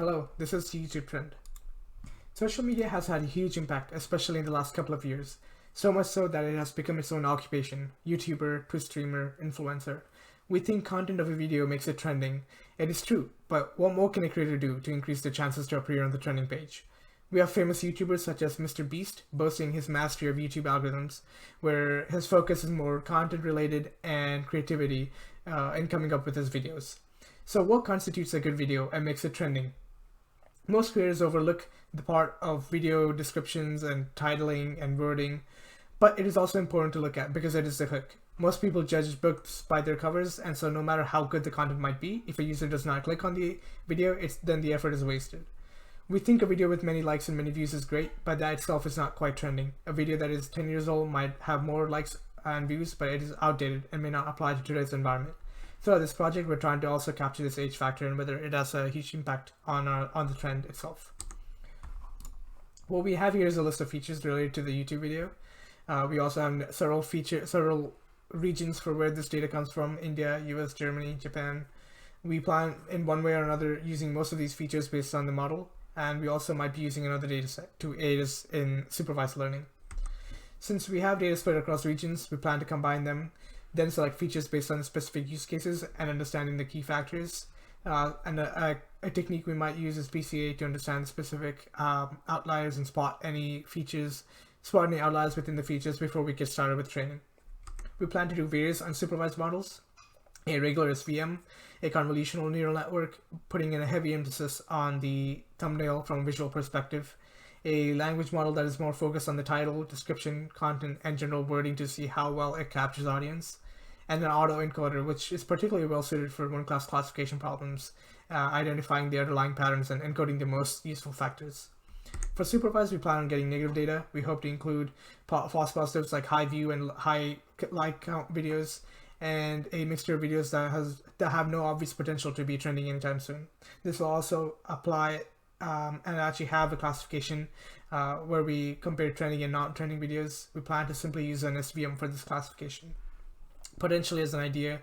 Hello, this is YouTube Trend. Social media has had a huge impact, especially in the last couple of years. So much so that it has become its own occupation. YouTuber, Twitch streamer, influencer. We think content of a video makes it trending. It is true, but what more can a creator do to increase their chances to appear on the trending page? We have famous YouTubers such as Mr. Beast boasting his mastery of YouTube algorithms, where his focus is more content related and creativity in coming up with his videos. So what constitutes a good video and makes it trending? Most creators overlook the part of video descriptions and titling and wording, but it is also important to look at because it is the hook. Most people judge books by their covers, and so no matter how good the content might be, if a user does not click on the video, then the effort is wasted. We think a video with many likes and many views is great, but that itself is not quite trending. A video that is 10 years old might have more likes and views, but it is outdated and may not apply to today's environment. Throughout this project, we're trying to also capture this age factor and whether it has a huge impact on the trend itself. What we have here is a list of features related to the YouTube video. We also have several regions for where this data comes from: India, US, Germany, Japan. We plan in one way or another using most of these features based on the model, and we also might be using another dataset to aid us in supervised learning. Since we have data spread across regions, we plan to combine them, then select features based on specific use cases and understanding the key factors. A technique we might use is PCA to understand specific outliers and spot any outliers within the features before we get started with training. We plan to do various unsupervised models, a regular SVM, a convolutional neural network, putting in a heavy emphasis on the thumbnail from a visual perspective, a language model that is more focused on the title, description, content, and general wording to see how well it captures audience, and an autoencoder, which is particularly well suited for one-class classification problems, identifying the underlying patterns and encoding the most useful factors. For supervised, we plan on getting negative data. We hope to include false positives like high view and high like count videos, and a mixture of videos that have no obvious potential to be trending anytime soon. This will also apply and actually have a classification where we compare trending and non-trending videos. We plan to simply use an SVM for this classification. Potentially as an idea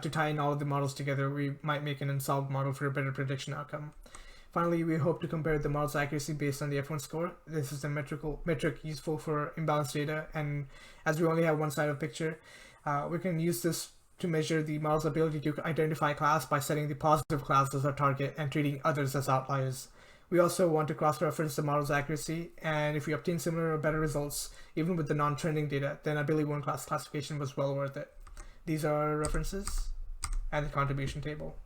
to tie in all of the models together, we might make an unsolved model for a better prediction outcome. Finally, we hope to compare the model's accuracy based on the F1 score. This is a metric useful for imbalanced data, and as we only have one side of the picture, we can use this to measure the model's ability to identify a class by setting the positive class as our target and treating others as outliers. We also want to cross-reference the model's accuracy, and if we obtain similar or better results, even with the non-trending data, then I believe one-class classification was well worth it. These are our references and the contribution table.